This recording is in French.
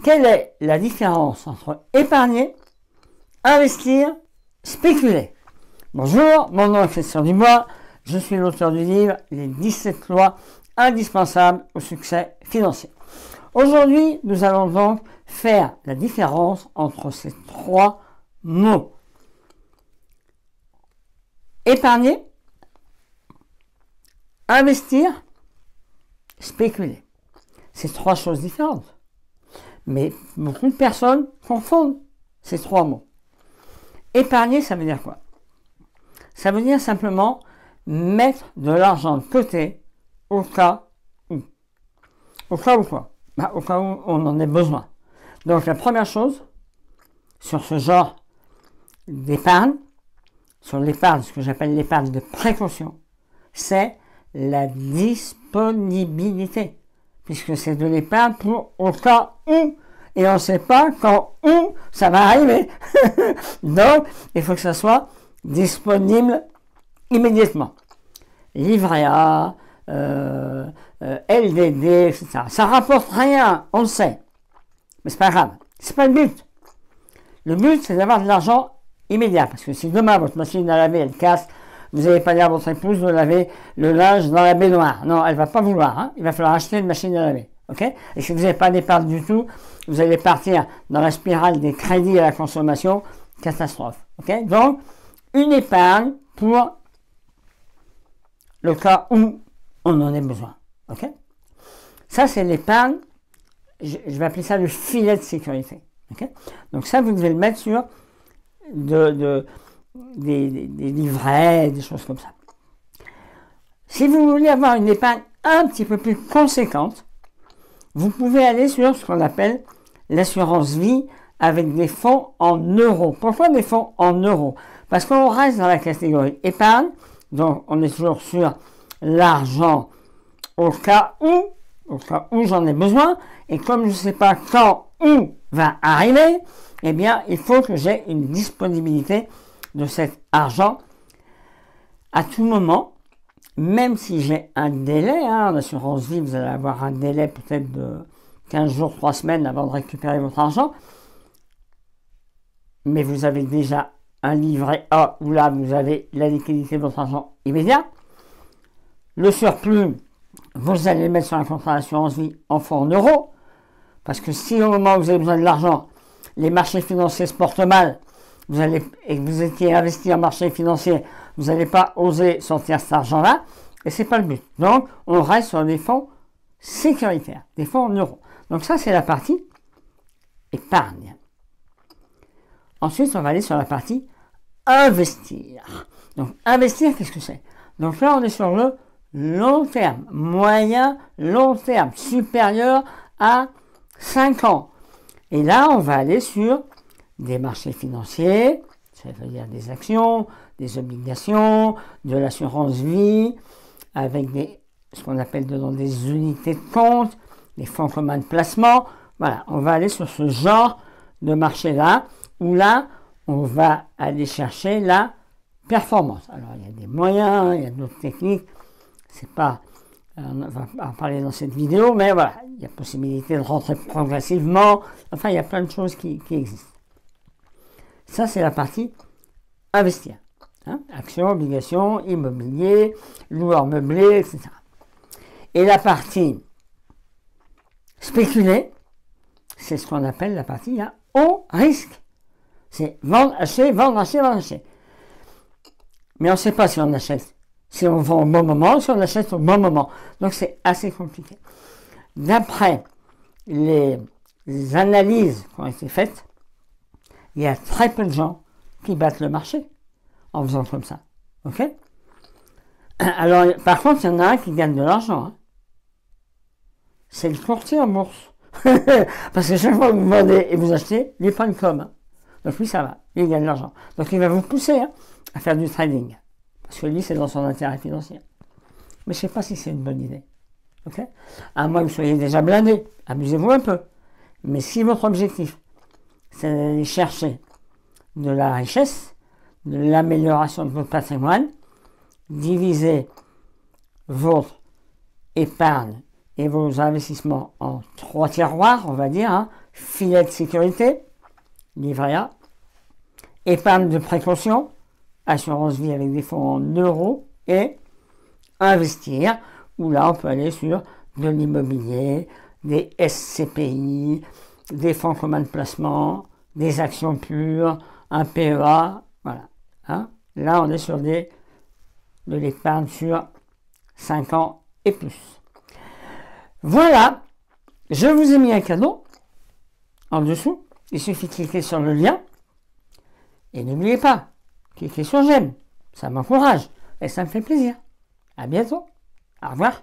quelle est la différence entre épargner, investir, spéculer? Bonjour, mon nom est Christian Dubois, je suis l'auteur du livre Les 17 lois indispensables au succès financier. Aujourd'hui, nous allons donc faire la différence entre ces trois mots. Épargner, investir, spéculer. C'est trois choses différentes. Mais beaucoup de personnes confondent ces trois mots. Épargner, ça veut dire quoi? Ça veut dire simplement mettre de l'argent de côté au cas où. Au cas où quoi? Au cas où on en ait besoin. Donc la première chose, sur ce genre d'épargne, sur l'épargne, ce que j'appelle l'épargne de précaution, c'est la disponibilité. Puisque c'est de l'épargne pour au cas où. Et on ne sait pas quand où ça va arriver. Donc, il faut que ça soit disponible immédiatement. Livret A, LDD, etc. Ça rapporte rien, on le sait. Mais c'est pas grave. C'est pas le but. Le but, c'est d'avoir de l'argent immédiat. Parce que si demain, votre machine à laver, elle casse, vous n'allez pas dire à votre épouse de laver le linge dans la baignoire. Non, elle ne va pas vouloir. Hein. Il va falloir acheter une machine à laver. Okay, et si vous n'avez pas d'épargne du tout, vous allez partir dans la spirale des crédits à la consommation. Catastrophe. Okay, donc, une épargne pour le cas où on en ait besoin. Okay, ça, c'est l'épargne. Je vais appeler ça le filet de sécurité. Okay, donc ça, vous devez le mettre sur des livrets, des choses comme ça. Si vous voulez avoir une épargne un petit peu plus conséquente, vous pouvez aller sur ce qu'on appelle l'assurance vie avec des fonds en euros. Pourquoi des fonds en euros? Parce qu'on reste dans la catégorie épargne, donc on est toujours sur l'argent au cas où j'en ai besoin, et comme je ne sais pas quand où va arriver, eh bien, il faut que j'ai une disponibilité de cet argent à tout moment, même si j'ai un délai. En assurance vie, vous allez avoir un délai peut-être de 15 jours, 3 semaines avant de récupérer votre argent. Mais vous avez déjà un livret A où là, vous avez la liquidité de votre argent immédiat. Le surplus, vous allez le mettre sur un contrat d'assurance vie en fonds en euros. Parce que si au moment où vous avez besoin de l'argent, les marchés financiers se portent mal, et que vous étiez investi en marché financier, vous n'allez pas oser sortir cet argent-là, et ce n'est pas le but. Donc, on reste sur des fonds sécuritaires, des fonds en euros. Donc ça, c'est la partie épargne. Ensuite, on va aller sur la partie investir. Donc, investir, qu'est-ce que c'est? Donc là, on est sur le long terme, moyen, long terme, supérieur à 5 ans. Et là, on va aller sur des marchés financiers, ça veut dire des actions, des obligations, de l'assurance vie, avec ce qu'on appelle dedans des unités de compte, des fonds communs de placement. Voilà, on va aller sur ce genre de marché-là, où là, on va aller chercher la performance. Alors, il y a des moyens, il y a d'autres techniques, c'est pas... On va en parler dans cette vidéo, mais voilà, il y a possibilité de rentrer progressivement, enfin, il y a plein de choses qui existent. Ça, c'est la partie investir. Actions, obligations, immobilier, loueur meublé, etc. Et la partie spéculer, c'est ce qu'on appelle la partie à haut risque. C'est vendre, acheter, vendre, acheter, vendre, acheter. Mais on ne sait pas si on achète, si on vend au bon moment, si on achète au bon moment. Donc c'est assez compliqué. D'après les analyses qui ont été faites, il y a très peu de gens qui battent le marché en faisant comme ça. Ok? Alors, par contre, il y en a un qui gagne de l'argent. C'est le courtier en bourse. Parce que chaque fois que vous vendez et vous achetez, lui prend une com. Donc lui, ça va. Lui, il gagne de l'argent. Donc il va vous pousser à faire du trading. Parce que lui, c'est dans son intérêt financier. Mais je ne sais pas si c'est une bonne idée. Ok? À moins que vous soyez déjà blindé. Amusez-vous un peu. Mais si votre objectif, c'est d'aller chercher de la richesse, de l'amélioration de votre patrimoine, divisez votre épargne et vos investissements en 3 tiroirs, on va dire, filet de sécurité, livret A, épargne de précaution, assurance vie avec des fonds en euros et investir, où là on peut aller sur de l'immobilier, des SCPI, des fonds communs de placement, des actions pures, un PEA, voilà. Hein. Là on est sur de l'épargne sur 5 ans et plus. Voilà, je vous ai mis un cadeau en dessous. Il suffit de cliquer sur le lien. Et n'oubliez pas, cliquez sur j'aime. Ça m'encourage et ça me fait plaisir. À bientôt. Au revoir.